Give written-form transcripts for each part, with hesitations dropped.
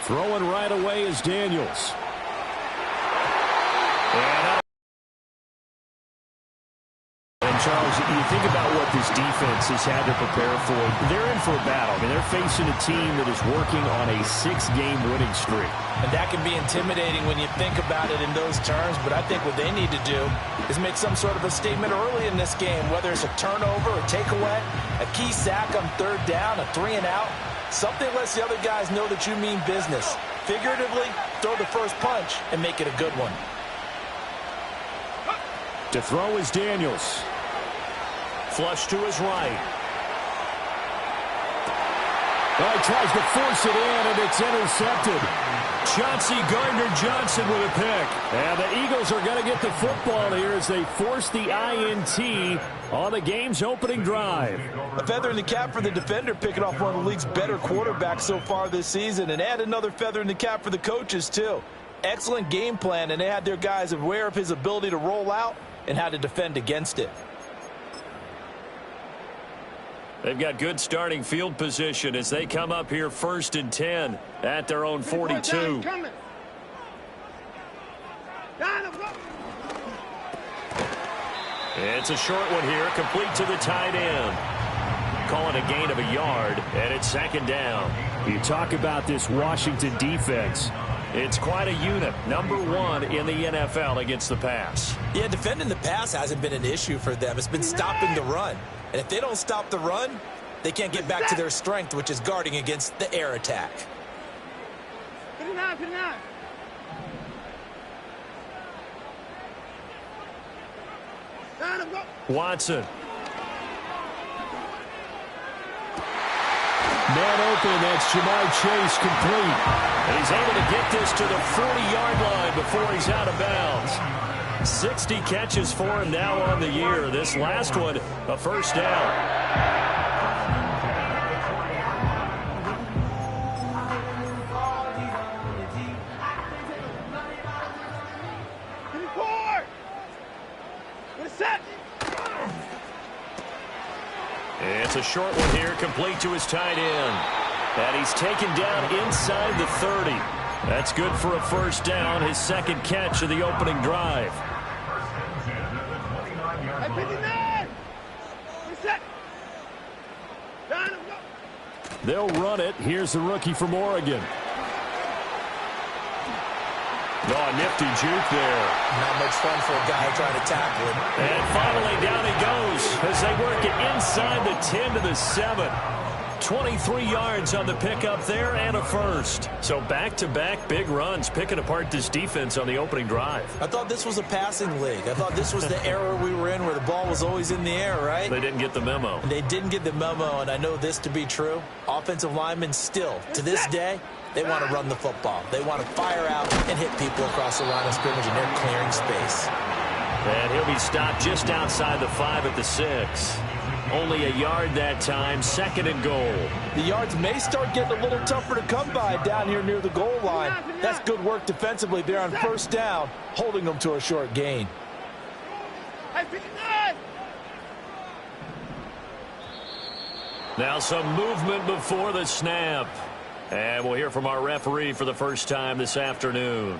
Throwing right away is Daniels. And Charles, you think about what this defense has had to prepare for. They're in for a battle. I mean, they're facing a team that is working on a 6-game winning streak. And that can be intimidating when you think about it in those terms, but I think what they need to do is make some sort of a statement early in this game, whether it's a turnover, a takeaway, a key sack on third down, a 3-and-out. Something lets the other guys know that you mean business. Figuratively, throw the first punch and make it a good one. To throw is Daniels. Flush to his right. Well, he tries to force it in, and it's intercepted. Chauncey Gardner-Johnson with a pick. And the Eagles are going to get the football here as they force the INT on the game's opening drive. A feather in the cap for the defender, picking off one of the league's better quarterbacks so far this season, and add another feather in the cap for the coaches, too. Excellent game plan, and they had their guys aware of his ability to roll out and how to defend against it. They've got good starting field position as they come up here 1st and 10 at their own 42. It's a short one here, complete to the tight end. Call it a gain of a yard, and it's 2nd down. You talk about this Washington defense. It's quite a unit, #1 in the NFL against the pass. Yeah, defending the pass hasn't been an issue for them. It's been stopping the run. And if they don't stop the run, they can't get back to their strength, which is guarding against the air attack. Watson. Man open, that's Jamar Chase complete. And he's able to get this to the 40-yard line before he's out of bounds. 60 catches for him now on the year. This last one, a 1st down. It's a short one here, complete to his tight end. And he's taken down inside the 30. That's good for a 1st down, his 2nd catch of the opening drive. They'll run it. Here's the rookie from Oregon. Oh, nifty juke there. Not much fun for a guy trying to tackle him. And finally down he goes as they work it inside the 10 to the 7. 23 yards on the pickup there and a 1st. So back-to-back big runs picking apart this defense on the opening drive. I thought this was a passing league. I thought this was the era we were in where the ball was always in the air, right? They didn't get the memo. They didn't get the memo, and I know this to be true. Offensive linemen still, to this day, they want to run the football. They want to fire out and hit people across the line of scrimmage, and they're clearing space. And he'll be stopped just outside the 5 at the 6. Only a yard that time, 2nd and goal. The yards may start getting a little tougher to come by down here near the goal line. That's good work defensively there on 1st down, holding them to a short gain. Now some movement before the snap. And we'll hear from our referee for the first time this afternoon.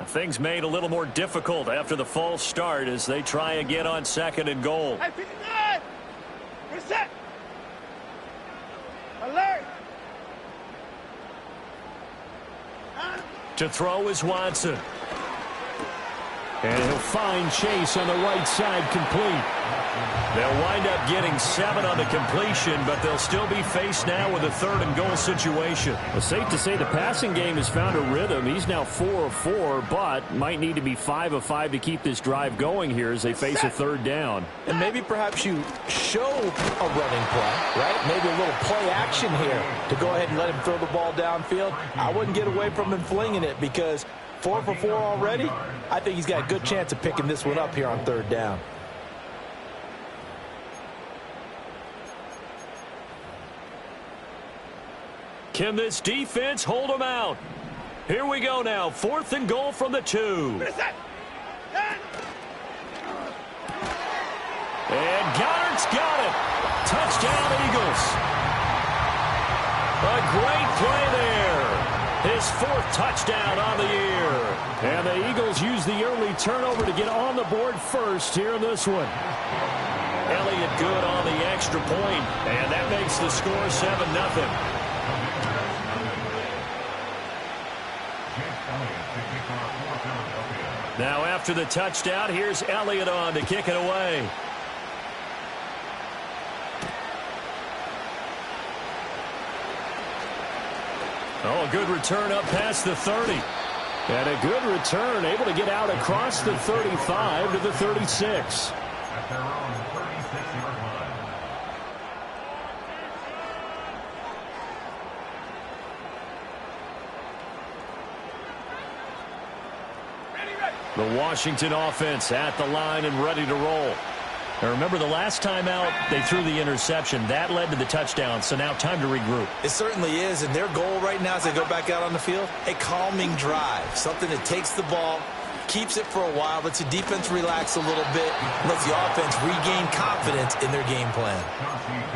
Things made a little more difficult after the false start as they try again on 2nd and goal. Reset. Alert. To throw is Watson. And he'll find Chase on the right side complete. They'll wind up getting 7 on the completion, but they'll still be faced now with a 3rd and goal situation. Well, safe to say the passing game has found a rhythm. He's now 4 of 4, but might need to be 5 of 5 to keep this drive going here as they face a 3rd down. And maybe perhaps you show a running play, right? Maybe a little play action here to go ahead and let him throw the ball downfield. I wouldn't get away from him flinging it because 4 for 4 already. I think he's got a good chance of picking this one up here on 3rd down. Can this defense hold them out? Here we go now. 4th and goal from the 2. And Goddard's got it. Touchdown, Eagles. A great play there. His 4th touchdown on the year. And the Eagles use the early turnover to get on the board first here in this one. Elliott good on the extra point, and that makes the score 7-0. Now after the touchdown, here's Elliott on to kick it away. Oh, a good return up past the 30. And a good return, able to get out across the 35 to the 36. At their own 36-yard line. The Washington offense at the line and ready to roll. Now remember, the last time out, they threw the interception. That led to the touchdown, so now time to regroup. It certainly is, and their goal right now as they go back out on the field, a calming drive, something that takes the ball, keeps it for a while, lets the defense relax a little bit, lets the offense regain confidence in their game plan.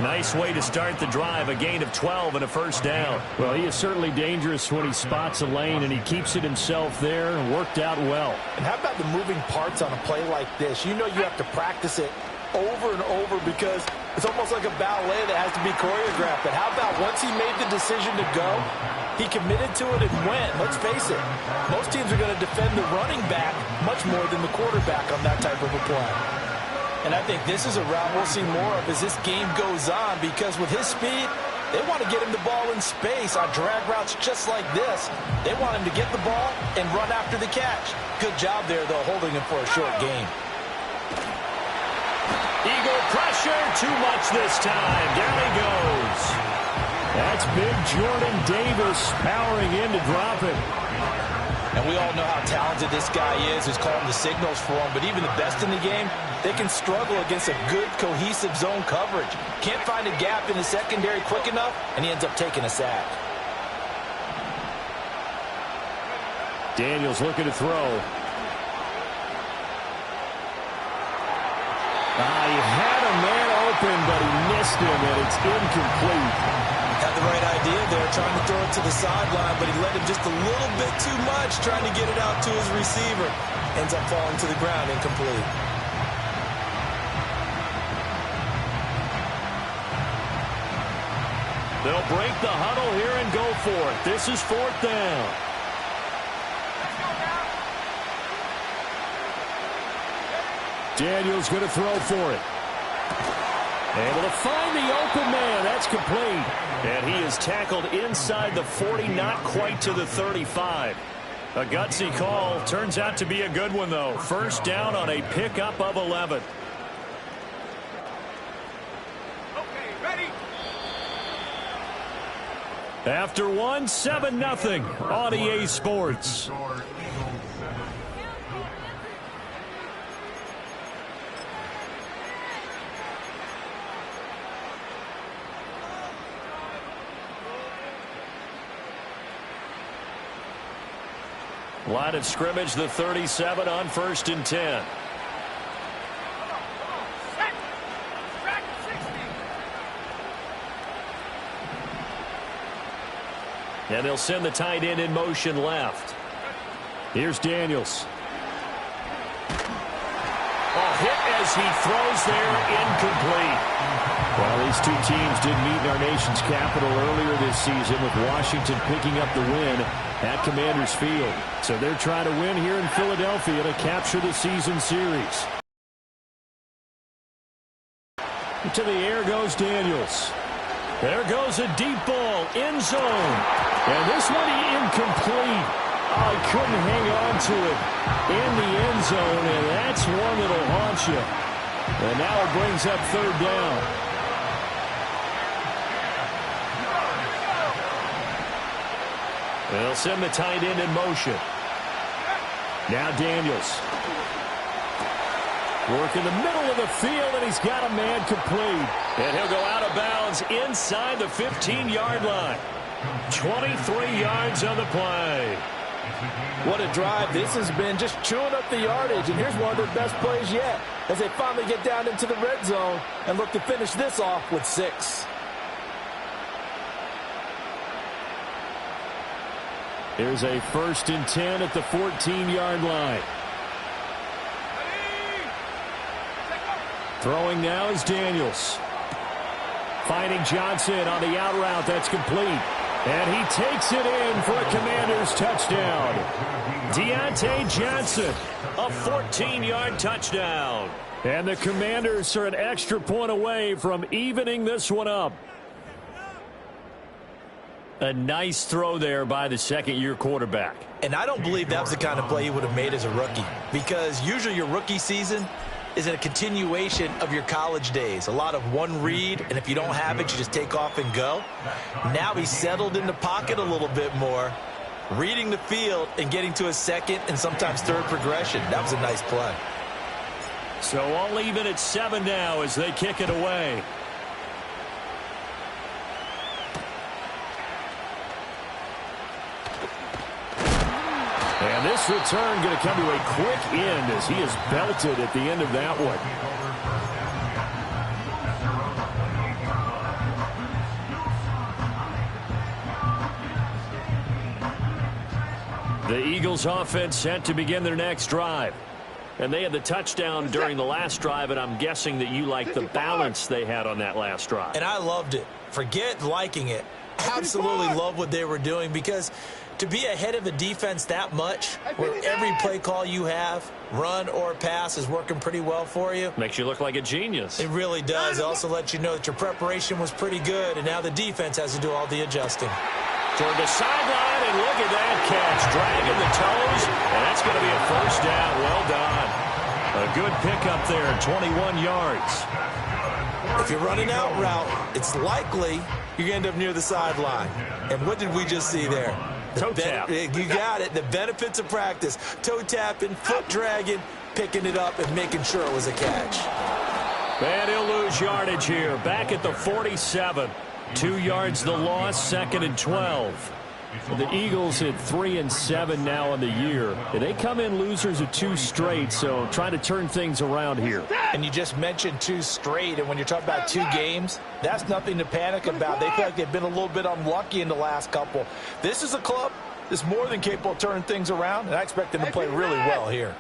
Nice way to start the drive, a gain of 12 and a first down. Well, he is certainly dangerous when he spots a lane, and he keeps it himself there and worked out well. And how about the moving parts on a play like this? You know you have to practice it over and over because it's almost like a ballet that has to be choreographed. But how about once he made the decision to go, he committed to it and went. Let's face it, most teams are going to defend the running back much more than the quarterback on that type of a play. And I think this is a route we'll see more of as this game goes on because with his speed, they want to get him the ball in space on drag routes just like this. They want him to get the ball and run after the catch. Good job there, though, holding him for a short gain. Eagle pressure, too much this time. Down he goes. That's big Jordan Davis powering in to drop it. And we all know how talented this guy is, who's calling the signals for him. But even the best in the game, they can struggle against a good, cohesive zone coverage. Can't find a gap in the secondary quick enough, and he ends up taking a sack. Daniels looking to throw. He had a man open, but he missed him, and it's incomplete. Had the right idea there, trying to throw it to the sideline, but he let him just a little bit too much, trying to get it out to his receiver. Ends up falling to the ground, incomplete. They'll break the huddle here and go for it. This is 4th down. Daniels going to throw for it. Able to find the open man. That's complete. And he is tackled inside the 40, not quite to the 35. A gutsy call. Turns out to be a good one, though. First down on a pickup of 11. Okay, ready. After one, 7-0 on EA Sports. Line of scrimmage, the 37 on 1st and 10. And they'll send the tight end in motion left. Here's Daniels. Hit as he throws there, incomplete. Well, these two teams did meet in our nation's capital earlier this season with Washington picking up the win at Commanders Field. So they're trying to win here in Philadelphia to capture the season series. To the air goes Daniels. There goes a deep ball, end zone. And this one incomplete. Oh, he couldn't hang on to it in the end zone, and that's one that'll haunt you. And now it brings up 3rd down. They'll send the tight end in motion. Now Daniels. Work in the middle of the field, and he's got a man complete. And he'll go out of bounds inside the 15-yard line. 23 yards on the play. What a drive this has been, just chewing up the yardage. And here's one of their best plays yet as they finally get down into the red zone and look to finish this off with 6. Here's a 1st and 10 at the 14-yard line. Throwing now is Daniels. Finding Johnson on the out route. That's complete. And he takes it in for a Commanders touchdown. Deontay Johnson, a 14-yard touchdown. And the Commanders are an extra point away from evening this one up. A nice throw there by the second-year quarterback. And I don't believe that was the kind of play he would have made as a rookie, because usually your rookie season is a continuation of your college days. A lot of one read, and if you don't have it, you just take off and go. Now he's settled in the pocket a little bit more, reading the field and getting to a second and sometimes third progression. That was a nice play. So all even at 7 now as they kick it away. And this return going to come to a quick end as he is belted at the end of that one. The Eagles offense set to begin their next drive. And they had the touchdown during the last drive, and I'm guessing that you like the balance they had on that last drive. And I loved it. Forget liking it. Absolutely love what they were doing, because to be ahead of a defense that much, where every play call you have, run or pass, is working pretty well for you. Makes you look like a genius. It really does. It also lets you know that your preparation was pretty good, and now the defense has to do all the adjusting. Toward the sideline, and look at that catch. Dragging the toes, and that's going to be a first down. Well done. A good pickup there, 21 yards. If you're running out route, it's likely you're going to end up near the sideline. And what did we just see there? Toe tap. You got it. The benefits of practice. Toe tapping, foot dragging, picking it up, and making sure it was a catch. And he'll lose yardage here. Back at the 47. 2 yards the loss, 2nd and 12. The Eagles at 3-7 now in the year. And they come in losers of 2 straight, so trying to turn things around here. And you just mentioned 2 straight, and when you're talking about 2 games, that's nothing to panic about. They feel like they've been a little bit unlucky in the last couple. This is a club that's more than capable of turning things around, and I expect them to play really well here.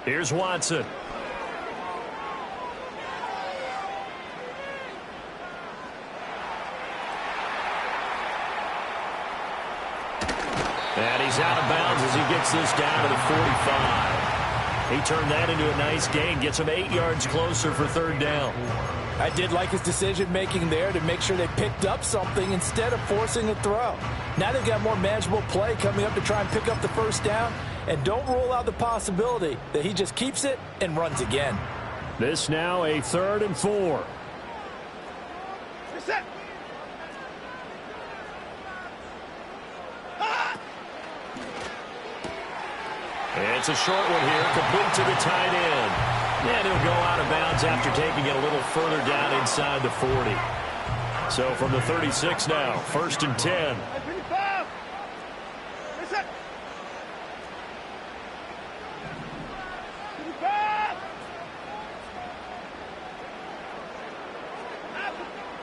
Here's Watson. And he's out of bounds as he gets this down to the 45. He turned that into a nice gain, gets him 8 yards closer for 3rd down. I did like his decision-making there to make sure they picked up something instead of forcing a throw. Now they've got more manageable play coming up to try and pick up the first down, and don't rule out the possibility that he just keeps it and runs again. This now a 3rd and 4. It's a short one here, complete to the tight end. And he'll go out of bounds after taking it a little further down inside the 40. So from the 36 now, 1st and 10.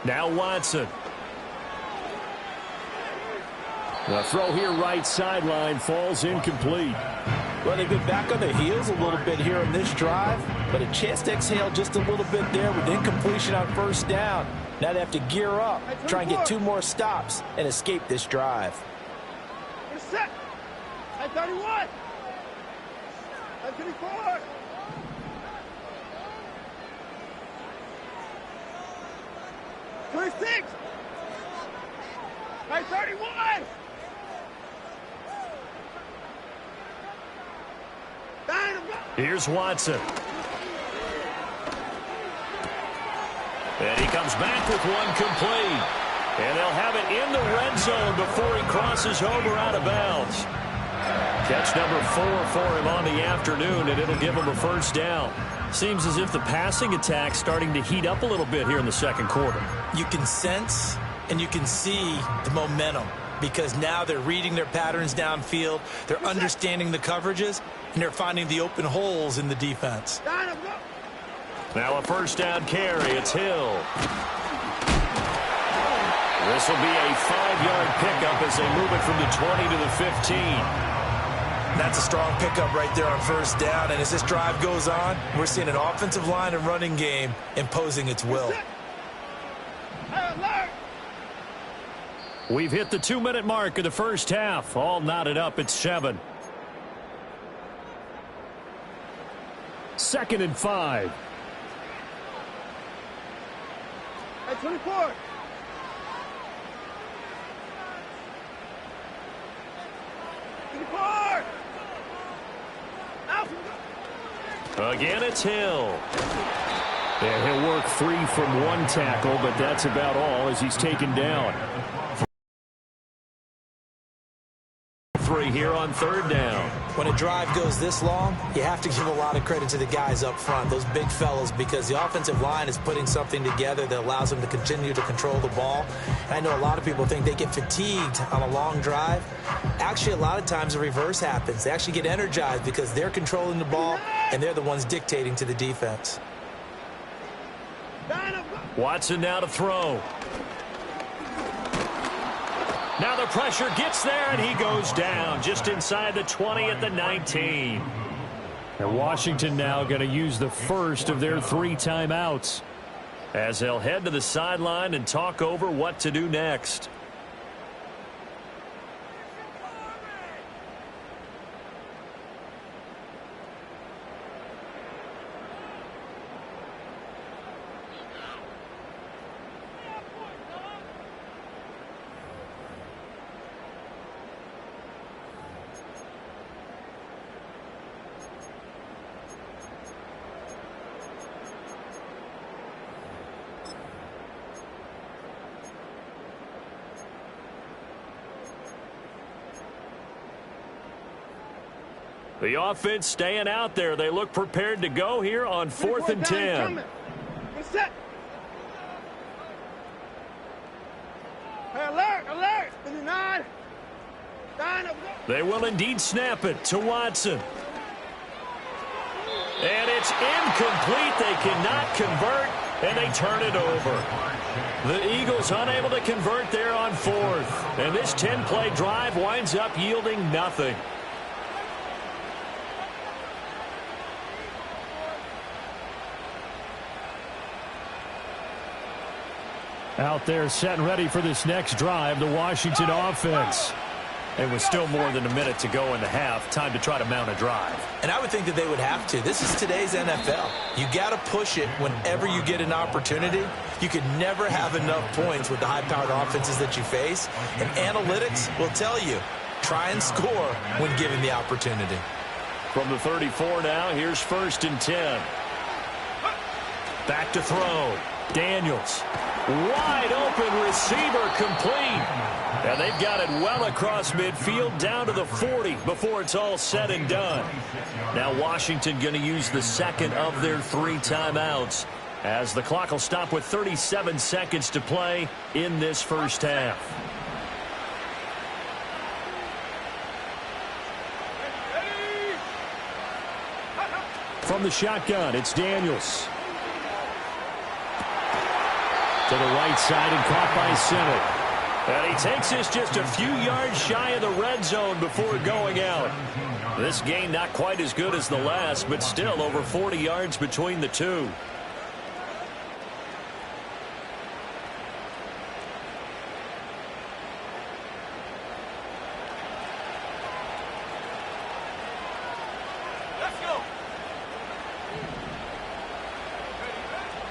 Now Watson. The throw here right sideline falls incomplete. Well, they've been back on their heels a little bit here on this drive, but a chance to exhale just a little bit there with incompletion on 1st down. Now they have to gear up, try and get 2 more stops, and escape this drive. We're set. 31. 34. 26. 31. Here's Watson. And he comes back with one complete. And they'll have it in the red zone before he crosses over out of bounds. Catch number 4 for him on the afternoon, and it'll give him a first down. Seems as if the passing attack's starting to heat up a little bit here in the second quarter. You can sense And you can see the momentum because now they're reading their patterns downfield, they're understanding the coverages, and they're finding the open holes in the defense. Now a first down carry. It's Hill. This will be a 5-yard pickup as they move it from the 20 to the 15. That's a strong pickup right there on first down. And as this drive goes on, we're seeing an offensive line and running game imposing its will. We've hit the 2-minute mark of the first half. All knotted up at 7. 2nd and 5. At 24. Again, it's Hill. And he'll work 3 from 1 tackle, but that's about all as he's taken down. 3 here on 3rd down. When a drive goes this long, you have to give a lot of credit to the guys up front, those big fellas, because the offensive line is putting something together that allows them to continue to control the ball. And I know a lot of people think they get fatigued on a long drive. Actually, a lot of times the reverse happens. They actually get energized because they're controlling the ball, and they're the ones dictating to the defense. Watson now to throw. Now the pressure gets there, and he goes down just inside the 20 at the 19. And Washington now going to use the first of their 3 timeouts as they'll head to the sideline and talk over what to do next. The offense staying out there. They look prepared to go here on 4th and 10. Alert, alert, 59. They will indeed snap it to Watson. And it's incomplete. They cannot convert, and they turn it over. The Eagles unable to convert there on 4th. And this 10-play drive winds up yielding nothing. Out there set and ready for this next drive, the Washington offense. And with still more than a minute to go in the half, time to try to mount a drive. And I would think that they would have to. This is today's NFL. You got to push it whenever you get an opportunity. You could never have enough points with the high-powered offenses that you face. And analytics will tell you, try and score when given the opportunity. From the 34 now, here's 1st and 10. Back to throw. Daniels. Wide open receiver complete. And they've got it well across midfield down to the 40 before it's all said and done. Now Washington going to use the 2nd of their 3 timeouts as the clock will stop with 37 seconds to play in this first half. From the shotgun, it's Daniels. To the right side and caught by center. And he takes this just a few yards shy of the red zone before going out. This game not quite as good as the last, but still over 40 yards between the two.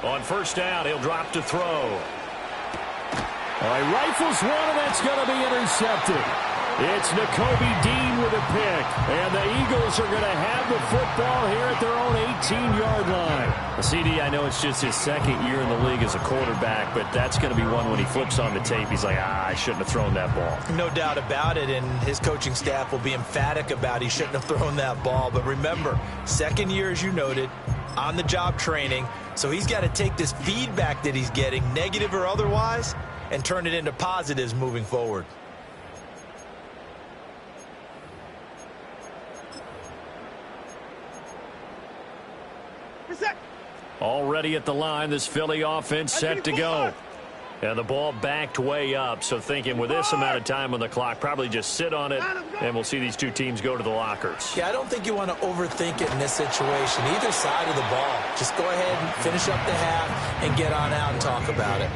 On first down, he'll drop to throw. He rifles one, and that's going to be intercepted. It's Nakobe Dean with a pick, and the Eagles are going to have the football here at their own 18-yard line. The CD, I know it's just his 2nd year in the league as a quarterback, but that's going to be one when he flips on the tape, he's like, I shouldn't have thrown that ball. No doubt about it, and his coaching staff will be emphatic about he shouldn't have thrown that ball. But remember, 2nd year, as you noted, on-the-job training, so he's got to take this feedback that he's getting, negative or otherwise, and turn it into positives moving forward. Already at the line, this Philly offense set to go. And the ball backed way up, so thinking with this amount of time on the clock, probably just sit on it, and we'll see these two teams go to the lockers. Yeah, I don't think you want to overthink it in this situation. Either side of the ball. Just go ahead and finish up the half and get on out and talk about it.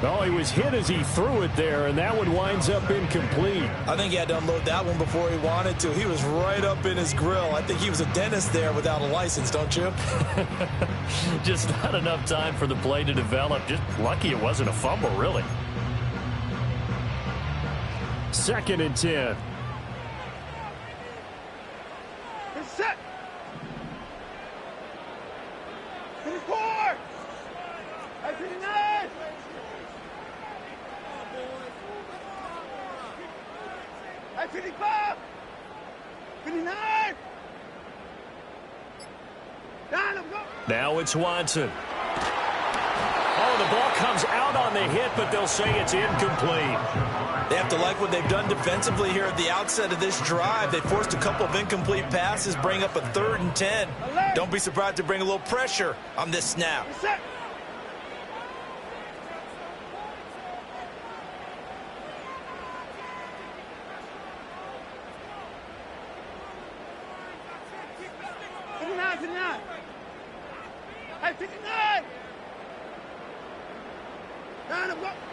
Oh, he was hit as he threw it there, and that one winds up incomplete. I think he had to unload that one before he wanted to. He was right up in his grill. I think he was a dentist there without a license, don't you? Just not enough time for the play to develop. Just lucky it wasn't a fumble, really. 2nd and 10. Set. 54. 59. 55. 59. Down, let's go. Now it's Watson. Oh, the ball comes out on the hit, but they'll say it's incomplete. They have to like what they've done defensively here at the outset of this drive. They forced a couple of incomplete passes, bring up a 3rd and 10. Don't be surprised to bring a little pressure on this snap. Set.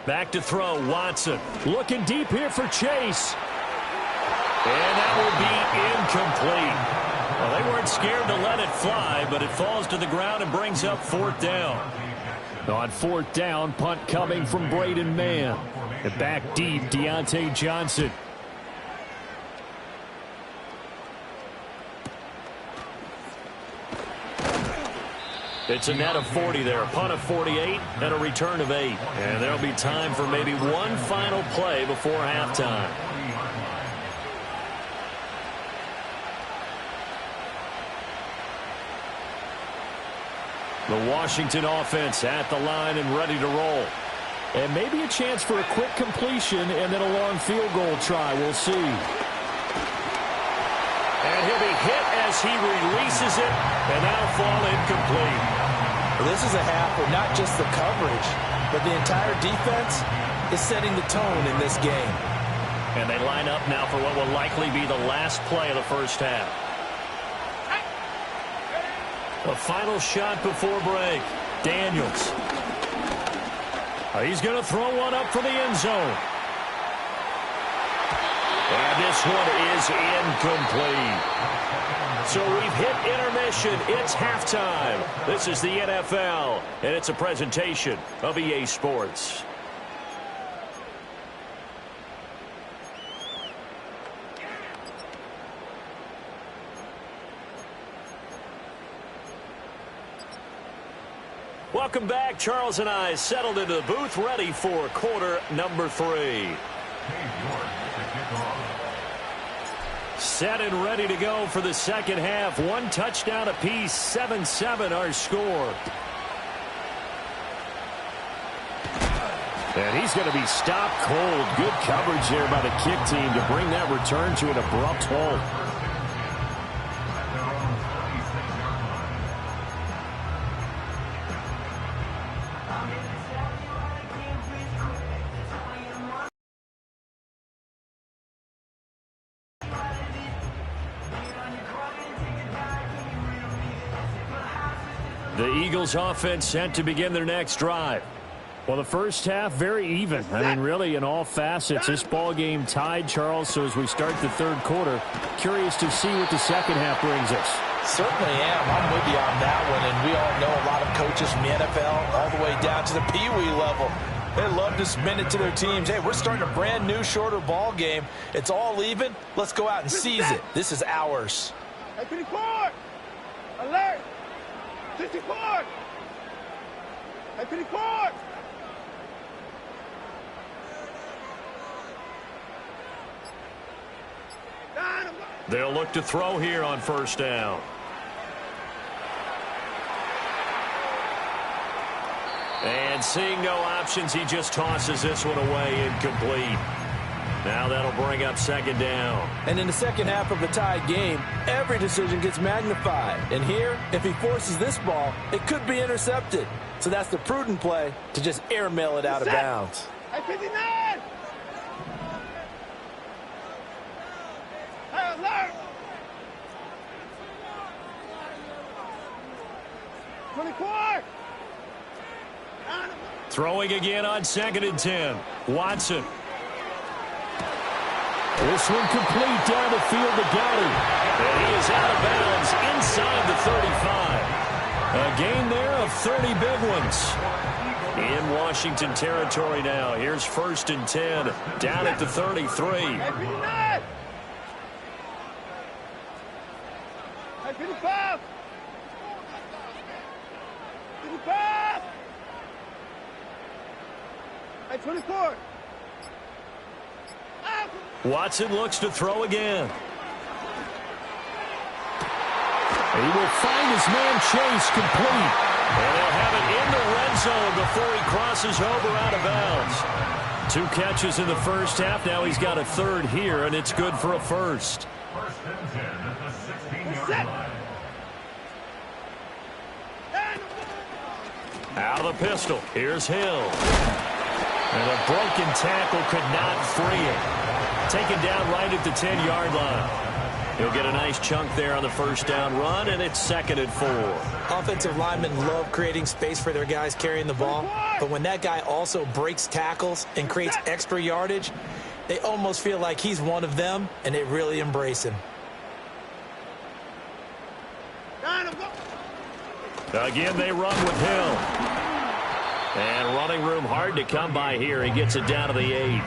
Back to throw, Watson. Looking deep here for Chase. And that will be incomplete. Well, they weren't scared to let it fly, but it falls to the ground and brings up 4th down. On 4th down, punt coming from Braden Mann. And back deep, Deontay Johnson. It's a net of 40 there, a punt of 48, and a return of 8. And there'll be time for maybe one final play before halftime. The Washington offense at the line and ready to roll. And maybe a chance for a quick completion and then a long field goal try. We'll see. And he'll be hit as he releases it, and that'll fall incomplete. Well, this is a half where not just the coverage, but the entire defense is setting the tone in this game. And they line up now for what will likely be the last play of the first half. A final shot before break. Daniels. He's going to throw one up for the end zone. And this one is incomplete. So we've hit intermission. It's halftime. This is the NFL, and it's a presentation of EA Sports. Welcome back. Charles and I settled into the booth, ready for quarter number 3. Set and ready to go for the second half. One touchdown apiece, 7-7 our score. And he's going to be stopped cold. Good coverage there by the kick team to bring that return to an abrupt halt. The Eagles offense set to begin their next drive. Well, the first half, very even. I mean, really, in all facets, this ball game tied, Charles. So as we start the third quarter, curious to see what the second half brings us. Certainly am. I'm with you on that one. And we all know a lot of coaches from the NFL all the way down to the Pee-wee level. They love to spin it to their teams. Hey, we're starting a brand new, shorter ball game. It's all even. Let's go out and seize it. This is ours. 54. Alert. 54. 54. They'll look to throw here on first down. And And seeing no options, he just tosses this one away, incomplete. Now that'll bring up second down. And in the second half of a tied game, every decision gets magnified. And here, if he forces this ball, it could be intercepted. So that's the prudent play to just airmail it out of bounds. Hey, 59! Hey, alert! 24! Throwing again on 2nd and 10. Watson. This one complete down the field to Gowdy. And he is out of bounds inside the 35. A gain there of 30 big ones. In Washington territory now. Here's 1st and 10. Down at the 33. Hey, 59! Hey, 55! 55! Hey, 24! Watson looks to throw again. He will find his man Chase complete. And they'll have it in the red zone before he crosses over out of bounds. 2 catches in the first half. Now he's got a third here, and it's good for a first. 1st and 10 at the 16-yard line. Out of the pistol. Here's Hill. And a broken tackle could not free him. Taken down right at the 10-yard line. He'll get a nice chunk there on the first down run, and it's 2nd and 4. Offensive linemen love creating space for their guys carrying the ball, but when that guy also breaks tackles and creates extra yardage, they almost feel like he's one of them, and they really embrace him. Again, they run with Hill. And running room hard to come by here. He gets it down to the 8.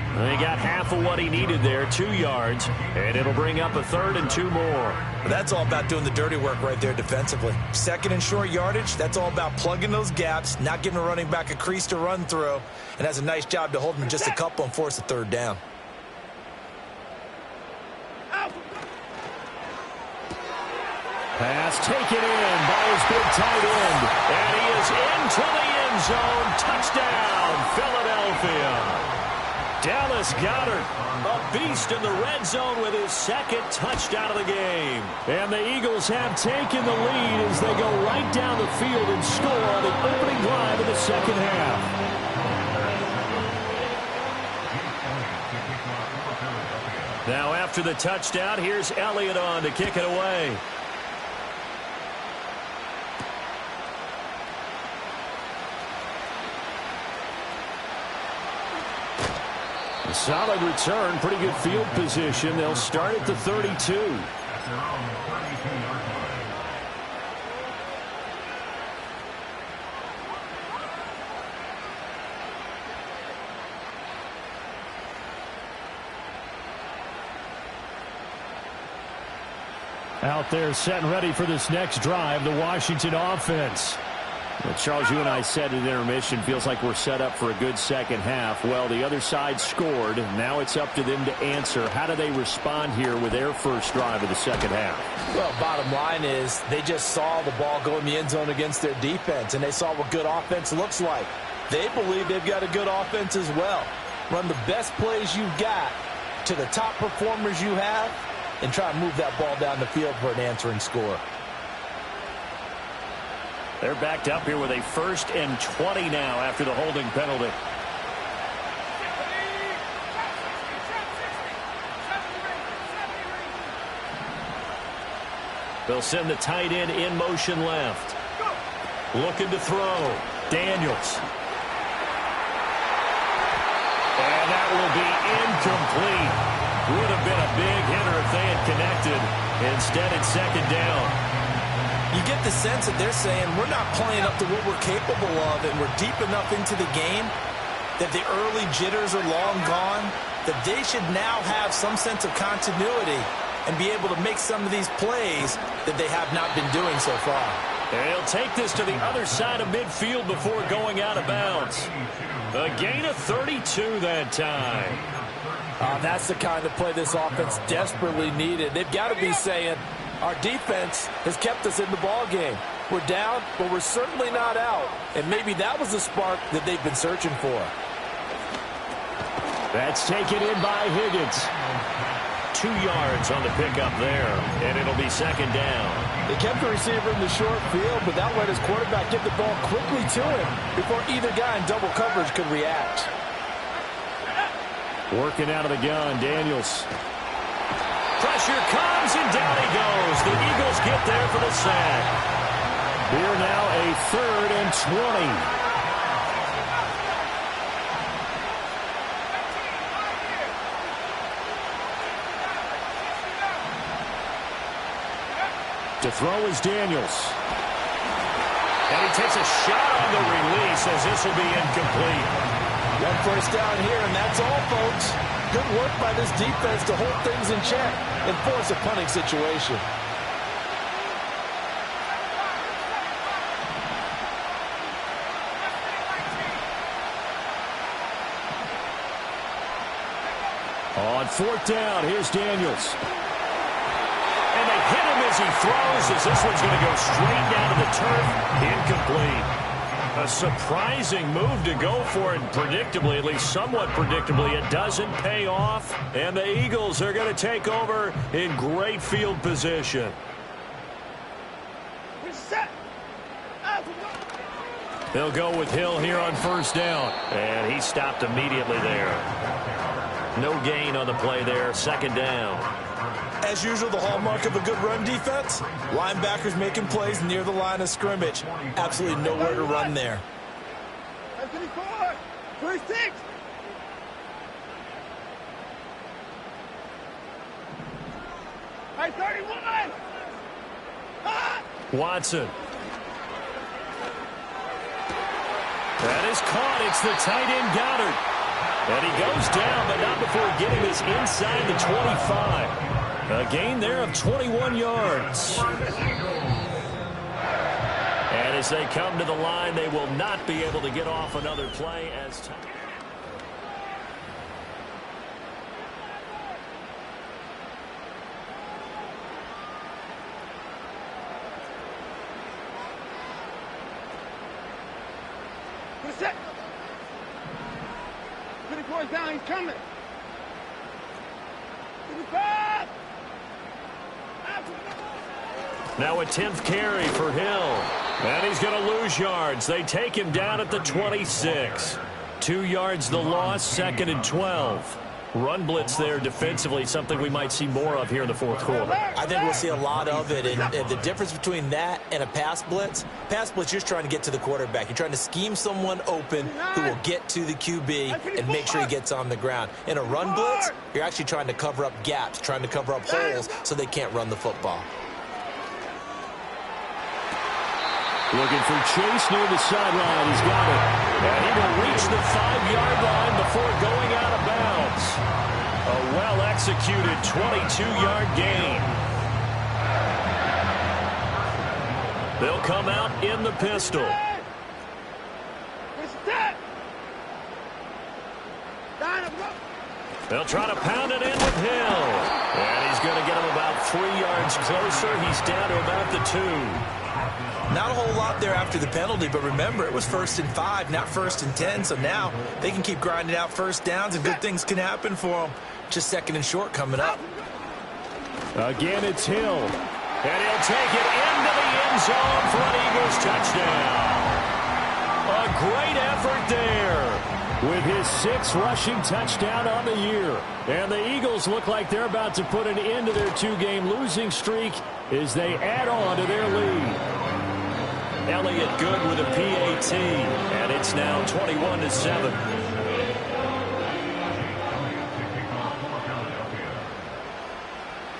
He got half of what he needed there, 2 yards, and it'll bring up a 3rd and 2 more. That's all about doing the dirty work right there defensively. 2nd and short yardage, that's all about plugging those gaps, not giving a running back a crease to run through, and has a nice job to hold him just a couple and force a 3rd down. Pass taken in by his big tight end, and he is into the end zone. Touchdown, Philadelphia. Dallas Goedert, a beast in the red zone with his 2nd touchdown of the game. And the Eagles have taken the lead as they go right down the field and score on the opening drive of the second half. Now after the touchdown, here's Elliott on to kick it away. A solid return, pretty good field position. They'll start at the 32. At their own 32-yard line. Out there set and ready for this next drive, the Washington offense. Well, Charles, you and I said at intermission, feels like we're set up for a good second half. Well, the other side scored. Now it's up to them to answer. How do they respond here with their first drive of the second half? Well, bottom line is they just saw the ball go in the end zone against their defense, and they saw what good offense looks like. They believe they've got a good offense as well. Run the best plays you've got to the top performers you have, and try to move that ball down the field for an answering score. They're backed up here with a 1st and 20 now after the holding penalty. They'll send the tight end in motion left. Looking to throw. Daniels. And that will be incomplete. Would have been a big hitter if they had connected. Instead, it's 2nd down. You get the sense that they're saying we're not playing up to what we're capable of, and we're deep enough into the game that the early jitters are long gone, that they should now have some sense of continuity and be able to make some of these plays that they have not been doing so far. And he'll take this to the other side of midfield before going out of bounds. A gain of 32 that time. That's the kind of play this offense desperately needed. They've got to be saying, our defense has kept us in the ball game. We're down, but we're certainly not out. And maybe that was the spark that they've been searching for. That's taken in by Higgins. 2 yards on the pickup there, and it'll be second down. They kept the receiver in the short field, but that let his quarterback get the ball quickly to him before either guy in double coverage could react. Working out of the gun, Daniels. Pressure comes, and down he goes. The Eagles get there for the sack. Here now a 3rd and 20. To throw is Daniels. And he takes a shot on the release as this will be incomplete. 1 first down here, and that's all, folks. Good work by this defense to hold things in check and force a punting situation. On 4th down, here's Daniels. And they hit him as he throws, as this one's going to go straight down to the turf. Incomplete. A surprising move to go for it, predictably, at least somewhat predictably. It doesn't pay off, and the Eagles are going to take over in great field position. They'll go with Hill here on 1st down, and he stopped immediately there. No gain on the play there, 2nd down. As usual, the hallmark of a good run defense, linebackers making plays near the line of scrimmage. Absolutely nowhere to run there. 24, 26. Hey, 31. Ah! Watson. That is caught. It's the tight end Goddard. And he goes down, but not before getting this inside the 25. A gain there of 21 yards. And as they come to the line, they will not be able to get off another play as time. Set. 24 is down, he's coming. 25. Now a 10th carry for Hill. And he's going to lose yards. They take him down at the 26. 2 yards the loss, 2nd and 12. Run blitz there defensively, something we might see more of here in the 4th quarter. I think we'll see a lot of it, and the difference between that and a pass blitz, you're just trying to get to the quarterback. You're trying to scheme someone open who will get to the QB and make sure he gets on the ground. In a run blitz, you're actually trying to cover up gaps, trying to cover up holes so they can't run the football. Looking for Chase near the sideline. He's got it. And he will reach the 5-yard line before going out of bounds. A well-executed 22-yard gain. They'll come out in the pistol. They'll try to pound it in with Hill. And he's going to get him about 3 yards closer. He's down to about the 2. Not a whole lot there after the penalty, but remember, it was 1st and 5, not 1st and 10, so now they can keep grinding out first downs, and good things can happen for them. Just 2nd and short coming up. Again, it's Hill. And he'll take it into the end zone for an Eagles touchdown. A great effort there with his 6th rushing touchdown on the year. And the Eagles look like they're about to put an end to their 2-game losing streak as they add on to their lead. Elliott good with a PAT, and it's now 21-7.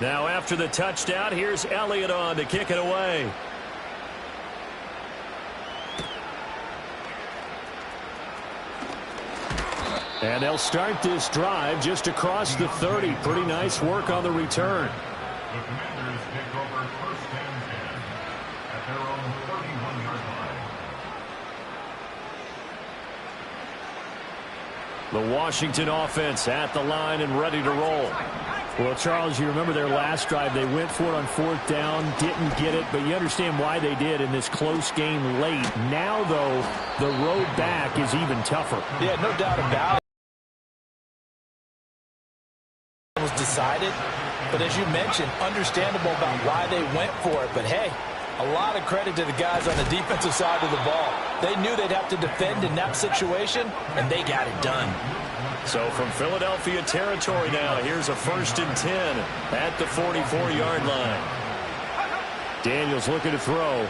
Now after the touchdown, here's Elliott on to kick it away. And they'll start this drive just across the 30. Pretty nice work on the return. The Commanders take over 1st and 10 at their own 31-yard line. The Washington offense at the line and ready to roll. Well, Charles, you remember their last drive. They went for it on 4th down, didn't get it, but you understand why they did in this close game late. Now, though, the road back is even tougher. Yeah, no doubt about it. It was decided, but as you mentioned, understandable about why they went for it. But, hey, a lot of credit to the guys on the defensive side of the ball. They knew they'd have to defend in that situation, and they got it done. So from Philadelphia territory now, here's a 1st and 10 at the 44-yard line. Daniels looking to throw.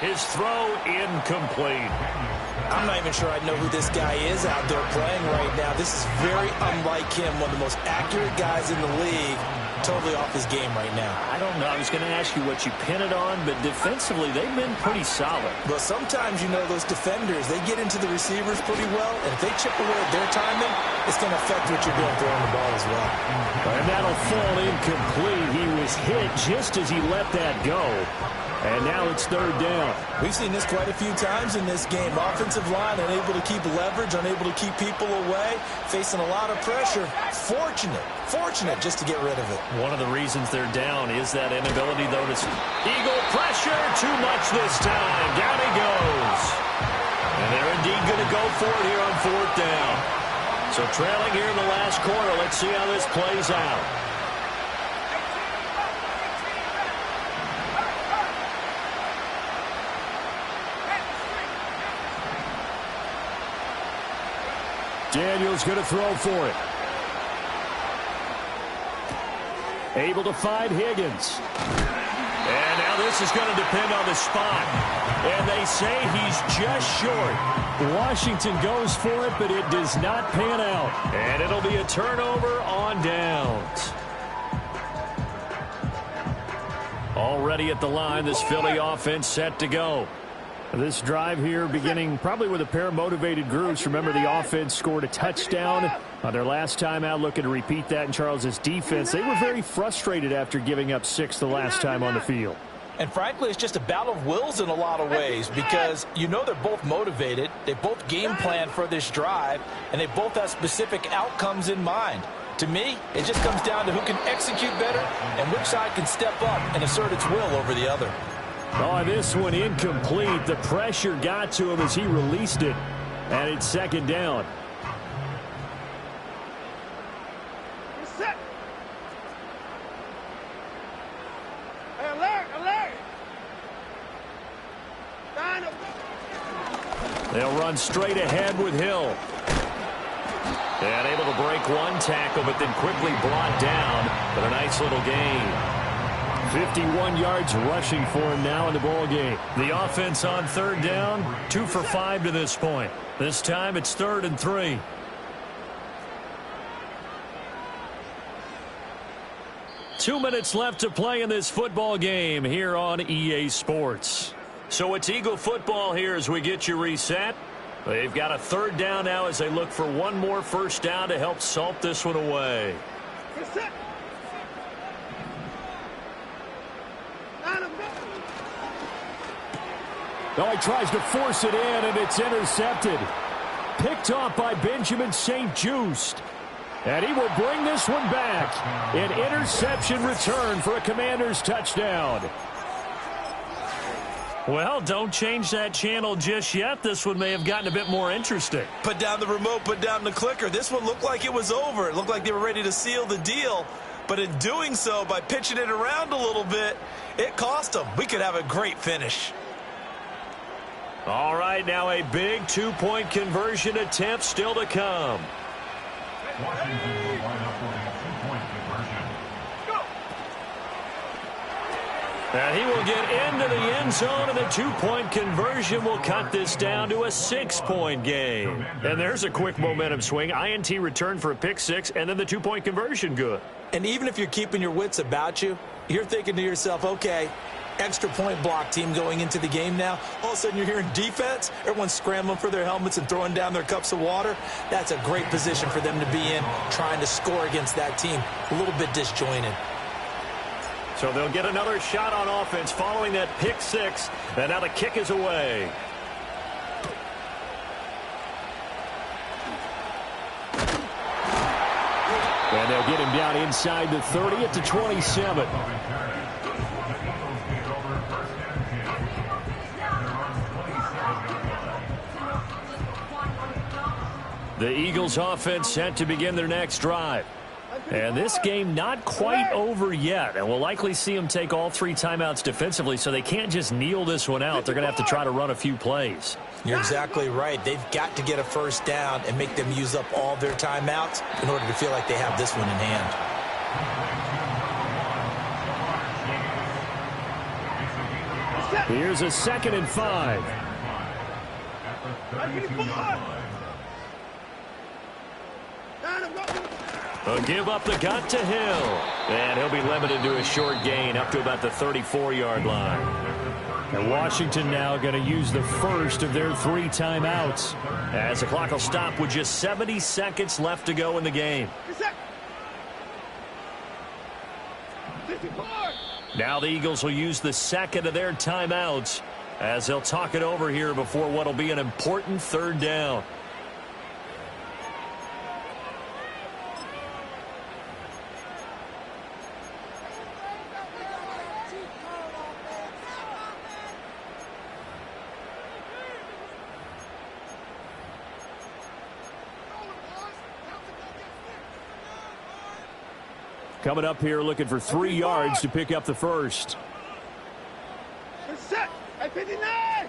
His throw incomplete. I'm not even sure I know who this guy is out there playing right now. This is very unlike him, one of the most accurate guys in the league. Totally off his game right now. I don't know. I was going to ask you what you pin it on, but defensively, they've been pretty solid. Well, sometimes, you know, those defenders, they get into the receivers pretty well, and if they chip away at their timing, it's going to affect what you're doing throwing the ball as well. And that'll fall incomplete. He was hit just as he let that go. And now it's 3rd down. We've seen this quite a few times in this game. Offensive line unable to keep leverage, unable to keep people away, facing a lot of pressure. Fortunate just to get rid of it. One of the reasons they're down is that inability, though, to Eagle pressure. Too much this time. Down he goes. And they're indeed going to go for it here on 4th down. So trailing here in the last quarter. Let's see how this plays out. Daniels going to throw for it. Able to find Higgins. And now this is going to depend on the spot. And they say he's just short. Washington goes for it, but it does not pan out. And it'll be a turnover on downs. Already at the line, this Philly offense set to go. This drive here beginning probably with a pair of motivated groups. Remember, the offense scored a touchdown on their last time out. Looking to repeat that in Charles's defense. They were very frustrated after giving up 6 the last time on the field. And frankly, it's just a battle of wills in a lot of ways because you know they're both motivated. They both game plan for this drive, and they both have specific outcomes in mind. To me, it just comes down to who can execute better and which side can step up and assert its will over the other. Oh, this one incomplete. The pressure got to him as he released it. And it's 2nd down. Set. Hey, alert! They'll run straight ahead with Hill. And able to break one tackle, but then quickly brought down. But a nice little gain. 51 yards rushing for him now in the ball game. The offense on 3rd down, 2 for 5 to this point. This time it's 3rd and 3. Two minutes left to play in this football game here on EA Sports. So it's Eagle football here as we get you reset. They've got a 3rd down now as they look for one more 1st down to help salt this one away. No, he tries to force it in, and it's intercepted. Picked off by Benjamin St-Juste. And he will bring this one back. An interception return for a Commanders touchdown. Well, don't change that channel just yet. This one may have gotten a bit more interesting. Put down the remote, put down the clicker. This one looked like it was over. It looked like they were ready to seal the deal. But in doing so, by pitching it around a little bit, it cost them. We could have a great finish. All right, now a big 2-point conversion attempt still to come. Washington will line up for a 2-point conversion. And he will get into the end zone, and the 2-point conversion will cut this down to a 6-point game. And there's a quick momentum swing. INT return for a pick 6, and then the 2-point conversion good. And even if you're keeping your wits about you, you're thinking to yourself, okay, extra point block team going into the game now. All of a sudden you're hearing defense. Everyone's scrambling for their helmets and throwing down their cups of water. That's a great position for them to be in, trying to score against that team. A little bit disjointed. So they'll get another shot on offense following that pick 6. And now the kick is away. they'll get him down inside the 30 at the 27. The Eagles offense set to begin their next drive. And this game not quite over yet. And we'll likely see them take all 3 timeouts defensively, so they can't just kneel this one out. They're going to have to try to run a few plays. You're exactly right. They've got to get a first down and make them use up all their timeouts in order to feel like they have this one in hand. Here's a 2nd and 5. A give up the gut to Hill. And he'll be limited to a short gain up to about the 34-yard line. And Washington now going to use the first of their 3 timeouts, as the clock will stop with just 70 seconds left to go in the game. Now the Eagles will use the 2nd of their timeouts as they'll talk it over here before what will be an important 3rd down. Coming up here looking for 3 yards to pick up the first. Set. 59.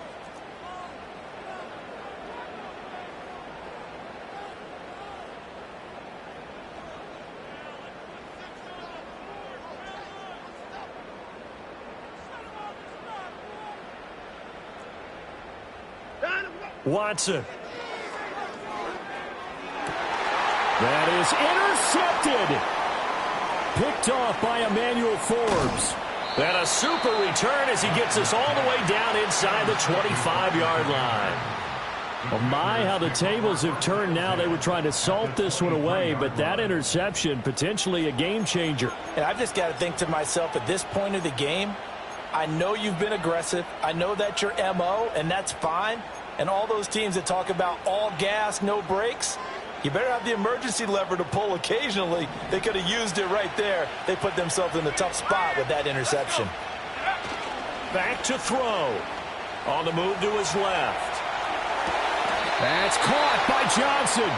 Watson. That is intercepted. Picked off by Emmanuel Forbes. And a super return as he gets us all the way down inside the 25-yard line. Well, my, how the tables have turned now. They were trying to salt this one away, but that interception, potentially a game changer. And I've just got to think to myself, at this point of the game, I know you've been aggressive. I know that's your MO, and that's fine. And all those teams that talk about all gas, no brakes, you better have the emergency lever to pull occasionally. They could have used it right there. They put themselves in a tough spot with that interception. Back to throw. On the move to his left. That's caught by Johnson.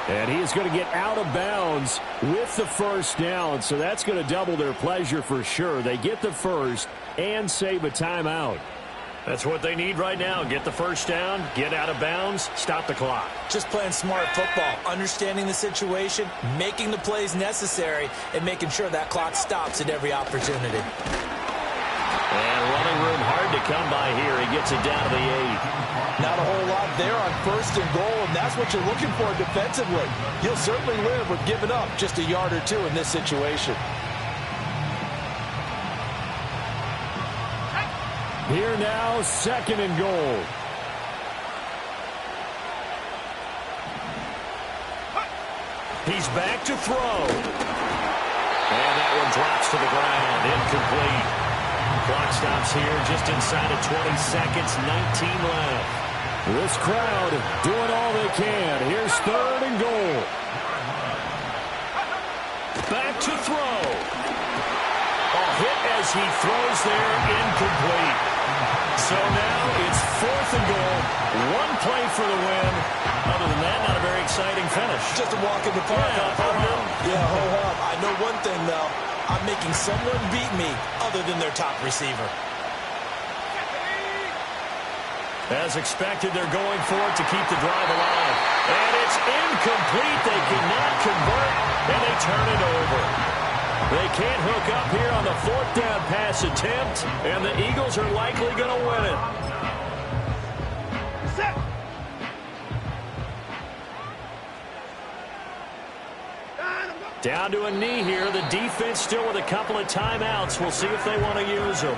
And he is going to get out of bounds with the first down. So that's going to double their pleasure for sure. They get the first and save a timeout. That's what they need right now. Get the first down, get out of bounds, stop the clock. Just playing smart football, understanding the situation, making the plays necessary, and making sure that clock stops at every opportunity. And running room hard to come by here. He gets it down to the 8. Not a whole lot there on 1st and goal, and that's what you're looking for defensively. You'll certainly live with giving up just a yard or 2 in this situation. Here now, 2nd and goal. He's back to throw. And that one drops to the ground. Incomplete. Clock stops here just inside of 20 seconds, 19 left. This crowd doing all they can. Here's 3rd and goal. Back to throw. A hit as he throws there, incomplete. So now it's 4th and goal. 1 play for the win. Other than that, not a very exciting finish. Just a walk in the park. Yeah, ho-hum. I know one thing, though. I'm making someone beat me other than their top receiver. As expected, they're going for it to keep the drive alive. And it's incomplete. They cannot convert, and they turn it over. They can't hook up here on the 4th down pass attempt, and the Eagles are likely going to win it. Set. Down to a knee here. The defense still with a couple of timeouts. We'll see if they want to use them.